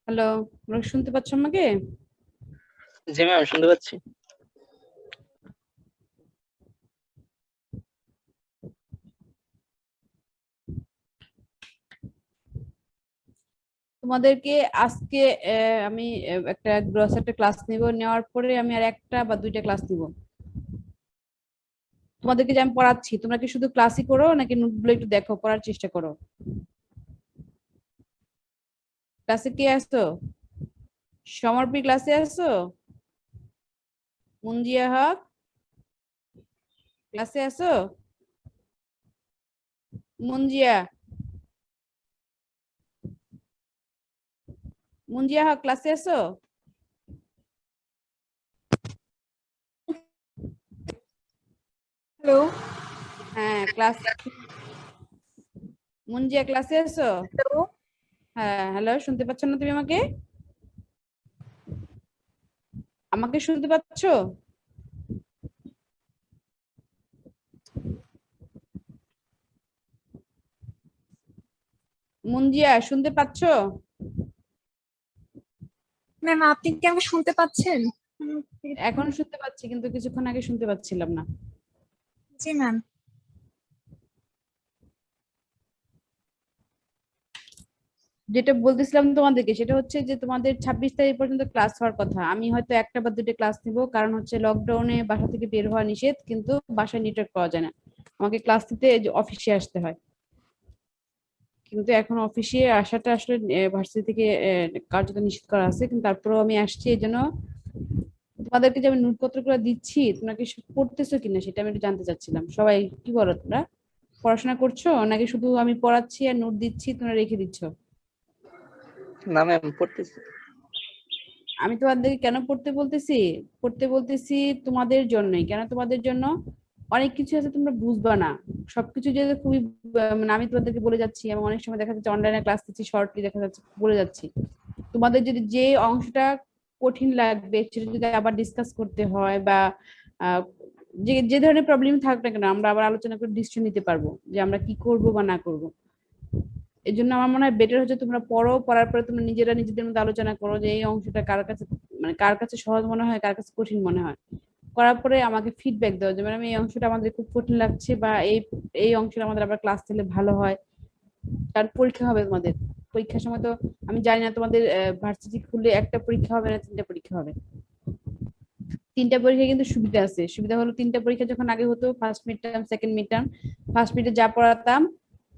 Hello, তোমরা শুনতে পাচ্ছ আমাকে? জি ম্যাম, শুনতে পাচ্ছি। তোমাদেরকে আজকে আমি একটা গ্রস একটা ক্লাস নিব, নেওয়ার পরে আমি আর একটা বা দুইটা ক্লাস নিব। তোমাদেরকে যে আমি পড়াচ্ছি, তোমরা কি শুধু ক্লাসই করো নাকি নোটগুলো একটু দেখো, পড়ার চেষ্টা করো? ক্লাসে কে আসছো? সমর্পি ক্লাসে আসছো? মুঞ্জিয়া হক ক্লাসে আসো? মুঞ্জিয়া, মুঞ্জিয়া হক ক্লাসে আসো? হ্যালো। হ্যাঁ, ক্লাস। মুঞ্জিয়া ক্লাসে আসো? হ্যালো। হ্যাঁ, হ্যালো, শুনতে পাচ্ছ না তুমি আমাকে? আমাকে শুনতে পাচ্ছো? মুঞ্জিয়া শুনতে পাচ্ছো? ম্যাম, আপনি কি আমাকে শুনতে পাচ্ছেন? এখন শুনতে পাচ্ছি, কিন্তু কিছুক্ষণ আগে শুনতে পাচ্ছিলাম না। জি ম্যাম। যেটা বলতেছিলাম তোমাদেরকে, সেটা হচ্ছে যে তোমাদের 26 তারিখ পর্যন্ত ক্লাস হওয়ার কথা। আমি হয়তো একটা বা দুটো ক্লাস নিব, কারণ হচ্ছে লকডাউনে বাসা থেকে বের হওয়া নিষেধ, কিন্তু বাসায় নেটওয়ার্ক পাওয়া যায় না। আমাকে ক্লাস নিতে অফিসে আসতে হয়, কিন্তু এখন অফিসে আসাটা আসলে ভার্সিটি থেকে কার্যত নিষেধ করা আছে, কিন্তু তারপরেও আমি আসছি। এই জন্য তোমাদেরকে যে আমি নোটপত্র গুলো দিচ্ছি, তোমরা কি পড়তেছো কিনা সেটা আমি একটু জানতে চাচ্ছিলাম। সবাই কি বলো, তোমরা পড়াশোনা করছো নাকি শুধু আমি পড়াচ্ছি আর নোট দিচ্ছি তোমরা রেখে দিচ্ছ? না ম্যাম, পড়তেছি। আমি তোমাদেরকে কেন পড়তে বলতেছি? পড়তে বলতেছি তোমাদের জন্যই। কেন তোমাদের জন্য? অনেক কিছু আছে তোমরা বুঝবা না। সবকিছু যে খুবই মানে আমি তোমাদেরকে বলে যাচ্ছি, এবং অনেক সময় দেখা যাচ্ছে অনলাইনে ক্লাস দিচ্ছি, শর্টলি দেখা যাচ্ছে বলে যাচ্ছি। তোমাদের যদি যে অংশটা কঠিন লাগবে সেটা যদি আবার ডিসকাস করতে হয়, বা আহ, যে যে ধরনের প্রবলেম থাকুক না কেন, আমরা আবার আলোচনা করে ডিসিশন নিতে পারবো যে আমরা কি করব বা না করব। এই জন্য আমার মনে হয় বেটার হচ্ছে তোমরা পড়ো, পড়ার পরে তোমরা নিজেরা নিজেদের মধ্যে আলোচনা করো যে এই অংশটা কার কাছে, মানে কার কাছে সহজ মনে হয়, কার কাছে কঠিন মনে হয়। করার পরে আমাকে ফিডব্যাক দাও যে ম্যাডাম এই অংশটা আমাদের খুব কঠিন লাগছে, বা এই এই অংশটা আমাদের আবার ক্লাস দিলে ভালো হয়। কারণ পরীক্ষা হবে তোমাদের। পরীক্ষার সময় তো আমি জানি না তোমাদের ভার্সিটি খুললে একটা পরীক্ষা হবে না তিনটা পরীক্ষা হবে। তিনটা পরীক্ষা কিন্তু সুবিধা আছে। সুবিধা হলো তিনটা পরীক্ষা যখন আগে হতো, first mid term, second mid term, first মিডে যা পড়াতাম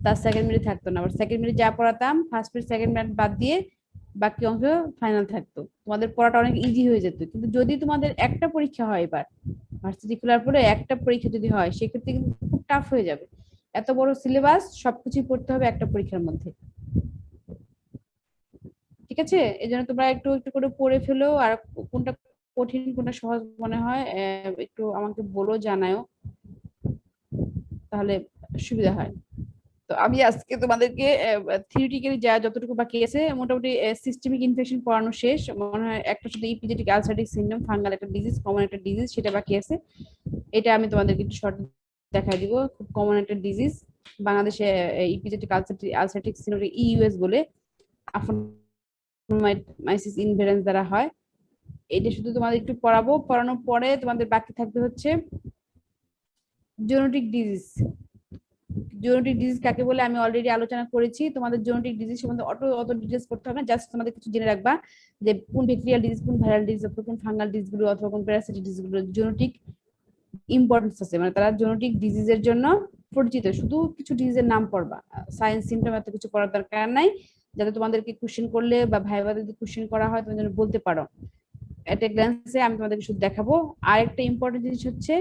তার সেকেন্ড মিডে থাকতো না, আবার সেকেন্ড মিডে যা পড়াতাম ফার্স্ট মিড সেকেন্ড মিড বাদ দিয়ে বাকি অংশ ফাইনাল থাকতো। তোমাদের পড়াটা অনেক ইজি হয়ে যেত। কিন্তু যদি তোমাদের একটা পরীক্ষা হয় এবার, ভার্সিটি খোলার পরে একটা পরীক্ষা যদি হয়, সেক্ষেত্রে কিন্তু খুব টাফ হয়ে যাবে। এত বড় সিলেবাস, সবকিছুই পড়তে হবে একটা পরীক্ষার মধ্যে। ঠিক আছে, এই জন্য তোমরা একটু একটু করে পড়ে ফেলো। আর কোনটা কঠিন কোনটা সহজ মনে হয় একটু আমাকে বলো, জানাও, তাহলে সুবিধা হয়। তো আমি আজকে তোমাদেরকে থিওরিটিক্যালি যা যতটুকু বাকি আছে, মোটামুটি সিস্টেমিক ইনফেকশন পড়ানো শেষ মনে হয়। একটা শুধু ইপিজেটিক আলসারেটিক সিনড্রোম, ফাঙ্গাল একটা ডিজিজ, কমন একটা ডিজিজ, সেটা বাকি আছে। এটা আমি তোমাদেরকে একটু শর্ট দেখাই দিব। খুব কমন একটা ডিজিজ, বাংলাদেশে ইপিজেটিক আলসারেটিক সিনড্রোম ইউএস বলে, আফোমাইসিস ইনভেরেন্স দ্বারা হয়। এটা শুধু তোমাদের একটু পড়াবো, পড়ানোর পরে তোমাদের বাকি থাকবে হচ্ছে জেনেটিক ডিজিজ। জেনেটিক ডিজিজ কাকে বলে আমি অলরেডি আলোচনা করেছি। তোমাদের জেনেটিক ডিজিজ সম্বন্ধে অত ডিটেলস করতে হবে না, জাস্ট তোমাদের কিছু জেনে রাখবা যে কোন ব্যাকটেরিয়াল ডিজিজ, কোন ভাইরাল ডিজিজ, অথবা কোন ফাঙ্গাল ডিজিজ গুলো, অথবা কোন প্যারাসাইটিক ডিজিজ গুলো জেনেটিক ইম্পর্টেন্স আছে, মানে তারা জেনেটিক ডিজিজের জন্য পরিচিত। শুধু কিছু ডিজিজের নাম পড়বা, সায়েন্স সিমটম এত কিছু পড়ার দরকার নাই, যাতে তোমাদেরকে কোশ্চেন করলে বা ভাইবা যদি কোশ্চেন করা হয় তুমি যেন বলতে পারো। একটা গ্ল্যান্সে আমি তোমাদেরকে শুধু দেখাবো। আর একটা ইম্পর্টেন্ট জিনিস হচ্ছে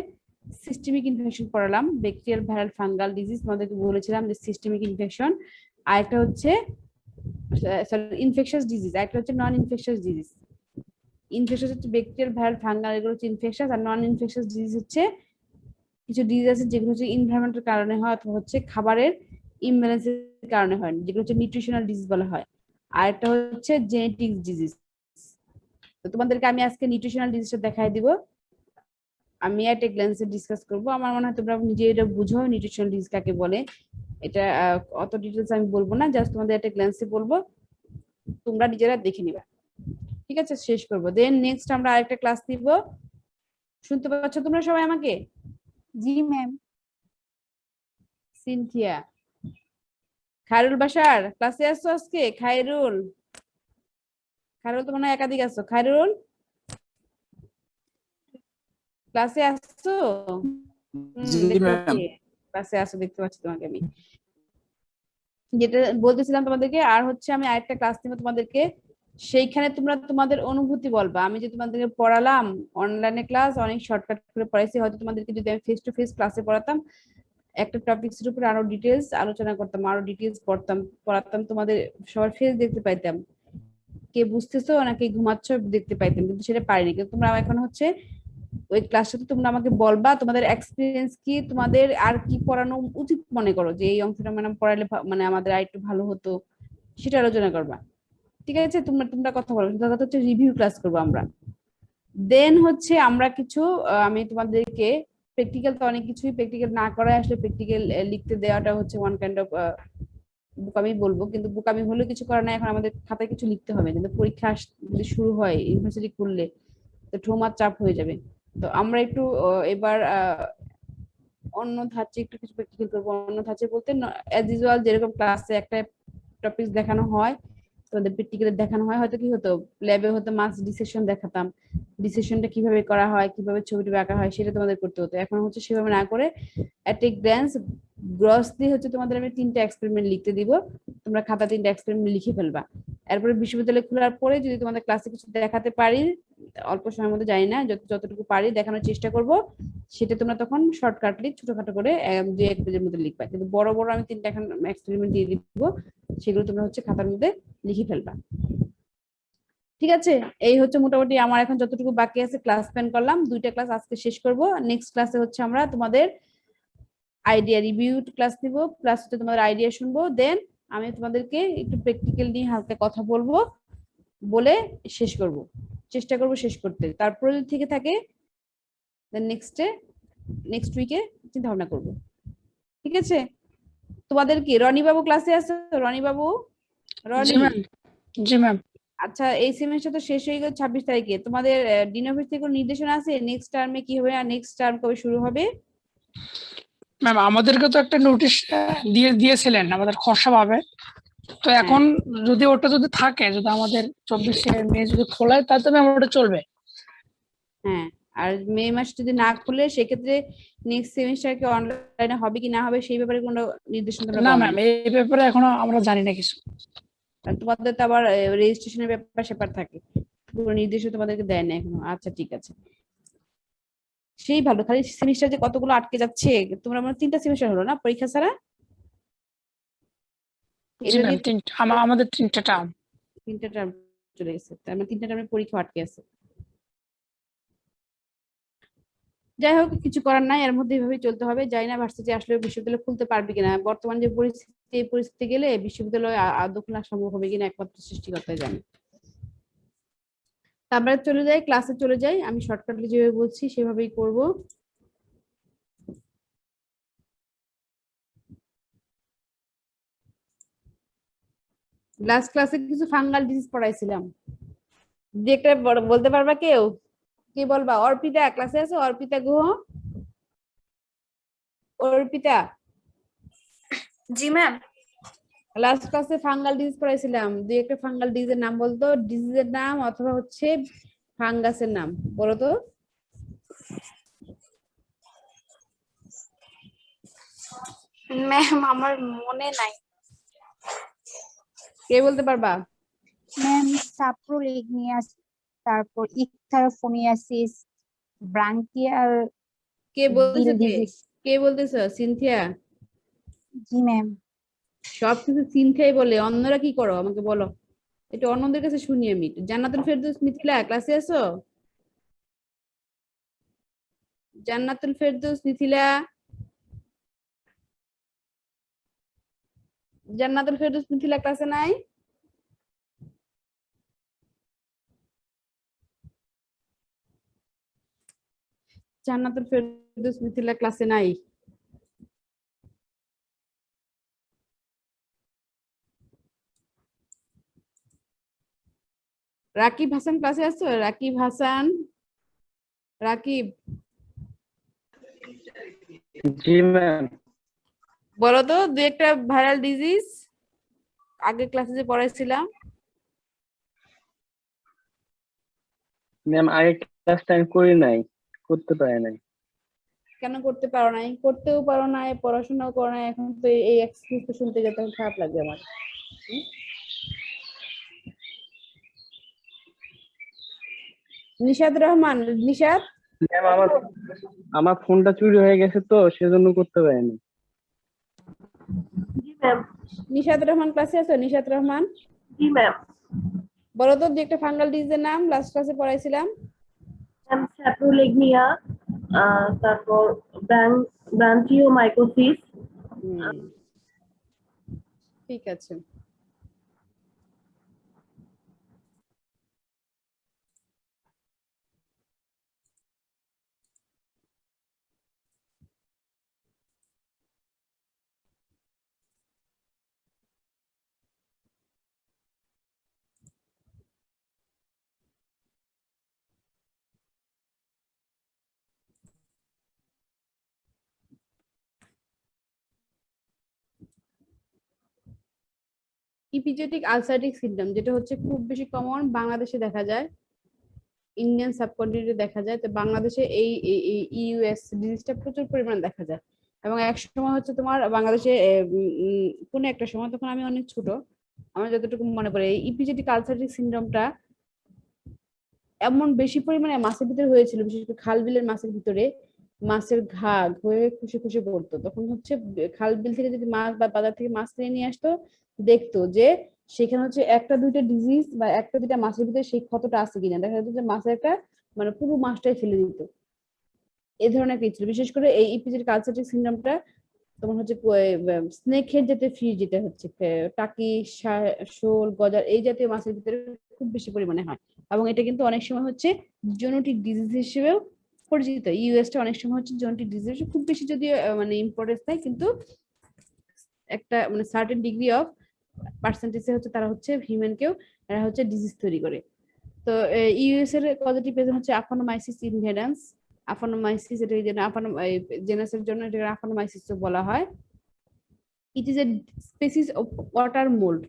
সিস্টেমিক ইনফেকশন পড়ালাম, ব্যাকটেরিয়াল ভাইরাল ফাঙ্গাল ডিজিজ তোমাদেরকে বলেছিলাম যে সিস্টেমিক ইনফেকশন। আর একটা হচ্ছে সরি ইনফেকশাস ডিজিজ, আর একটা হচ্ছে নন ইনফেকশাস ডিজিজ। ইনফেকশাস হচ্ছে ব্যাকটেরিয়াল ভাইরাল ফাঙ্গাল, এগুলো হচ্ছে ইনফেকশাস। আর নন ইনফেকশাস ডিজিজ হচ্ছে কিছু ডিজিজ আছে যেগুলো হচ্ছে এনভায়রনমেন্টের কারণে হয়, অথবা হচ্ছে খাবারের ইমব্যালেন্সের কারণে হয়, যেগুলো হচ্ছে নিউট্রিশনাল ডিজিজ বলা হয়। আর একটা হচ্ছে জেনেটিক ডিজিজ। তো তোমাদেরকে আমি আজকে নিউট্রিশনাল ডিজিজটা দেখাই দিব। আমি একটা গ্ল্যান্সে ডিসকাস করব। আমার মনে হয় তোমরা নিজে এটা বুঝো নিউট্রিশনাল ডিজিজ কাকে বলে। এটা অত ডিটেলস আমি বলবো না, জাস্ট তোমাদের একটা গ্ল্যান্সে বলবো। তোমরা নিজেরা দেখে নিবা। ঠিক আছে, শেষ করবো। দেন নেক্সট আমরা আরেকটা ক্লাস নিব। শুনতে পাচ্ছ তোমরা সবাই আমাকে? জি ম্যাম। সিনথিয়া, খায়রুল বাসার ক্লাসে আসছো আজকে? খায়রুল, খায়রুল তো মনে হয় একাধিক আসছো। খায়রুল ক্লাসে আসছো? জি দেখতে ম্যাম। পাচ্ছি ক্লাসে আসছো, দেখতে পাচ্ছি তোমাকে আমি। যেটা বলতেছিলাম তোমাদেরকে, আর হচ্ছে আমি আরেকটা ক্লাস নিব তোমাদেরকে। সেইখানে তোমরা তোমাদের অনুভূতি বলবা। আমি যে তোমাদেরকে পড়ালাম অনলাইনে ক্লাস, অনেক শর্টকাট করে পড়াইছি, হয়তো তোমাদেরকে যদি আমি ফেস টু ফেস ক্লাসে পড়াতাম, একটা টপিকস এর উপর আরো ডিটেলস আলোচনা করতাম, আরো ডিটেলস পড়াতাম, তোমাদের সবার ফেস দেখতে পাইতাম, কে বুঝতেছো নাকি ঘুমাচ্ছ দেখতে পাইতাম, কিন্তু সেটা পারিনি। কিন্তু তোমরা এখন হচ্ছে ওই ক্লাসটাতে তোমরা আমাকে বলবা তোমাদের এক্সপিরিয়েন্স কি, তোমাদের আর কি পড়ানো উচিত মনে করো, যে এই অংশটা মানে পড়ালে মানে আমাদের আর একটু ভালো হতো, সেটা আলোচনা করবা। ঠিক আছে, তোমরা তোমরা কথা বলবে। কথা হচ্ছে রিভিউ ক্লাস করবো আমরা। দেন হচ্ছে আমরা কিছু আমি তোমাদেরকে প্র্যাকটিক্যাল, তো অনেক কিছুই প্র্যাকটিক্যাল না করায় আসলে প্র্যাকটিক্যাল লিখতে দেওয়াটা হচ্ছে ওয়ান কাইন্ড অফ বোকামি বলবো, কিন্তু বোকামি হলেও কিছু করার নাই। এখন আমাদের খাতায় কিছু লিখতে হবে, কিন্তু পরীক্ষা যদি শুরু হয় ইউনিভার্সিটি করলে তো ঠোমার চাপ হয়ে যাবে। তো আমরা একটু এবার অন্য ধাঁচে একটু কিছু প্র্যাকটিক্যাল করবো। অন্য ধাঁচে বলতে অ্যাজ ইউজুয়াল যেরকম ক্লাসে একটা টপিক দেখানো হয়, তোমাদের প্র্যাকটিক্যালে দেখানো হয়, হয়তো কি হতো ল্যাবে হতো মাস ডিসেশন দেখাতাম, ডিসেশনটা কিভাবে করা হয়, কিভাবে ছবিটা আঁকা হয় সেটা তোমাদের করতে হতো। এখন হচ্ছে সেভাবে না করে এট এ গ্ল্যান্স গ্রসলি হচ্ছে তোমাদের আমি 3টা এক্সপেরিমেন্ট লিখতে দিব, তোমরা খাতা 3টা এক্সপেরিমেন্ট লিখে ফেলবা। এরপরে বিশ্ববিদ্যালয় খোলার পরে যদি তোমাদের ক্লাসে কিছু দেখাতে পারি, অল্প সময়ের মধ্যে জানি না, যতটুকু পারি দেখানোর চেষ্টা করব, সেটা তোমরা তখন শর্টকাটলি ছোটখাটো করে 2-1 পেজের মধ্যে লিখবা। কিন্তু বড় বড় আমি 3টা এখন এক্সপেরিমেন্ট দিয়ে দিব, সেগুলো তোমরা হচ্ছে খাতার মধ্যে লিখে ফেলবা। ঠিক আছে, এই হচ্ছে মোটামুটি আমার এখন যতটুকু বাকি আছে ক্লাস প্ল্যান করলাম। 2টা ক্লাস আজকে শেষ করব। নেক্সট ক্লাসে হচ্ছে আমরা তোমাদের আইডিয়া রিভিউ ক্লাস নিব, প্লাস হচ্ছে তোমাদের আইডিয়া শুনবো। দেন আমি তোমাদেরকে একটু প্র্যাকটিক্যাল নিয়ে হালকা কথা বলবো, বলে শেষ করব, চেষ্টা করব শেষ করতে। তারপরে যদি থেকে থাকে দেন নেক্সট উইকে চিন্তা ভাবনা করবো। ঠিক আছে, তোমাদের কি রনি বাবু ক্লাসে আছে? রনি বাবু, জি রনি, ম্যাম। জি ম্যাম। আচ্ছা এই সেমিস্টার তো শেষ হয়ে গেল 26 তারিখে, তোমাদের ডিন অফিস থেকে কোনো নির্দেশনা আছে নেক্সট টার্মে কি হবে আর নেক্সট টার্ম কবে শুরু হবে? ম্যাম আমাদেরকে তো একটা নোটিশ দিয়েছিলেন আমাদের খসড়া ভাবে। তো হ্যাঁ এখন যদি ওটা যদি থাকে, যদি আমাদের 24 মে যদি খোলায়, তাহলে ম্যাম ওটা চলবে। হ্যাঁ, আর মে মাস যদি না খুলে সেক্ষেত্রে নেক্সট সেমিস্টার কি অনলাইনে হবে কি না হবে সেই ব্যাপারে কোনো নির্দেশনা তোমরা না পাওনি? ম্যাম, এই ব্যাপারে এখনো আমরা জানি না কিছু। আর তোমাদের তো আবার রেজিস্ট্রেশনের ব্যাপার স্যাপার থাকে, কোনো নির্দেশনা তোমাদেরকে দেয় না এখনো। আচ্ছা ঠিক আছে, সেই ভালো। খালি সেমিস্টার যে কতগুলো আটকে যাচ্ছে, তোমরা আমার 3টা সেমিস্টার হলো না পরীক্ষা ছাড়া, জি এটা ম্যাম, দিয়ে 3টা আমাদের 3টা টার্ম। 3টা টার্ম চলে গেছে, তার মানে 3টা টার্মের পরীক্ষা আটকে আছে। যাই হোক, কিছু করার নাই, এর মধ্যে এইভাবেই চলতে হবে। যাই না ভার্সিটি আসলে বিশ্ববিদ্যালয় খুলতে পারবে কিনা, বর্তমান যে পরিস্থিতি, এই পরিস্থিতি গেলে বিশ্ববিদ্যালয় আদৌ খোলা সম্ভব হবে কিনা একমাত্র সৃষ্টিকর্তাই জানে। আমরা চলে যাই, ক্লাসে চলে যাই। আমি শর্টকাটলি যেভাবে বলছি সেভাবেই করব। লাস্ট ক্লাসে কিছু ফাঙ্গাল ডিজিজ পড়াইছিলাম, যে একটা বলতে পারবা কেউ? কি বলবা? অর্পিতা ক্লাসে আছে? অর্পিতা গুহ, অর্পিতা, জি ম্যাম। লাস্ট ক্লাসে ফাঙ্গাল ডিজিজ পড়াইছিলাম, দুই একটা ফাঙ্গাল ডিজিজের নাম বলতো, ডিজিজের নাম অথবা হচ্ছে ফাঙ্গাসের নাম বলো তো। ম্যাম আমার মনে নাই। কে বলতে পারবা? ম্যাম সাপ্রোলিগনিয়াস, তারপর ইকথারোফোনিয়াসিস, ব্রাঙ্কিয়াল কে বলতেছে? গিল ডিজিজ। কে বলতেছো? সিনথিয়া? জি ম্যাম। সবকিছু সিনথিয়াই বলে, অন্যরা কি করো আমাকে বলো, একটু অন্যদের কাছে শুনি আমি। জান্নাতুল ফেরদৌস মিথিলা ক্লাসে আছো? জান্নাতুল ফেরদৌস মিথিলা, জান্নাতুল ফেরদৌস মিথিলা ক্লাসে নাই? জান্নাতুল ফেরদৌস মিথিলা ক্লাসে নাই? রাকিব হাসান ক্লাসে আছো? রাকিব হাসান, রাকিব জি ম্যাম। বলো তো দু একটা ভাইরাল ডিজিজ আগে ক্লাসে যে পড়াইছিলাম। ম্যাম আগে ক্লাসটা আমি করি নাই, করতে পারি নাই। কেন করতে পারো নাই? করতেও পারো নাই, পড়াশোনাও করো নাই, এখন তো এই এক্সকিউজ তো শুনতে গেলে তখন খারাপ লাগে আমার। নিশাত রহমান, নিশাত ম্যাম আমার আমার ফোনটা চুরি হয়ে গেছে তো সেজন্য করতে পারিনি। জি ম্যাম। নিশাত রহমান ক্লাসে আছো? নিশাত রহমান জি ম্যাম। বলো তো দু একটা ফাঙ্গাল ডিজিজের নাম লাস্ট ক্লাসে পড়াইছিলাম। ম্যাম স্যাপ্রোলেগনিয়া, তারপর ব্রাঞ্চিওমাইকোসিস। ঠিক আছে। ইপিজেটিক আলসারেটিক সিনড্রোম, যেটা হচ্ছে খুব বেশি কমন বাংলাদেশে দেখা যায়, ইন্ডিয়ান সাবকন্টিনেন্টে দেখা যায়, তো বাংলাদেশে এই ইউএস ডিজিজটা প্রচুর পরিমাণে দেখা যায়। এবং এক সময় হচ্ছে তোমার বাংলাদেশে কোনো একটা সময়, তখন আমি অনেক ছোট, আমার যতটুকু মনে পড়ে, এই ইপিজেটিক আলসারেটিক সিনড্রোমটা এমন বেশি পরিমাণে মাছের ভিতরে হয়েছিল, বিশেষ করে খাল বিলের মাছের ভিতরে মাছের ঘা হয়ে খুশি খুশি পড়তো। তখন হচ্ছে খাল বিল থেকে যদি মাছ বা বাজার থেকে মাছ কিনে নিয়ে আসতো, দেখতো যে সেখানে হচ্ছে একটা দুইটা ডিজিজ বা একটা দুইটা মাছের ভিতরে সেই ক্ষতটা আছে কিনা, দেখা যেত যে মাছের একটা মানে পুরো মাছটাই ফেলে দিত। এই ধরনের একটা ছিল, বিশেষ করে এই ইপিজেটিক আলসারেটিক সিনড্রোমটা তোমার হচ্ছে স্নেক হেড জাতীয় ফিশ, যেটা হচ্ছে টাকি, শোল, গজার, এই জাতীয় মাছের ভিতরে খুব বেশি পরিমাণে হয়। এবং এটা কিন্তু অনেক সময় হচ্ছে জেনেটিক ডিজিজ হিসেবেও পরিচিত। ইউএসটা অনেক সময় হচ্ছে জেনেটিক ডিজিজ, খুব বেশি যদিও মানে ইম্পর্টেন্স নাই, কিন্তু একটা মানে সার্টেন ডিগ্রি অফ পার্সেন্টেজে হচ্ছে তারা হচ্ছে হিউম্যানকেও এরা হচ্ছে ডিজিজ তৈরি করে। তো ইউএস এর পজিটিভ প্রেজেন্ট হচ্ছে আফানোমাইসিস ইনহেরেন্স। আফানোমাইসিস, এটা জেনাসের জন্য এটা আফানোমাইসিস বলা হয়। It is a species of water mould.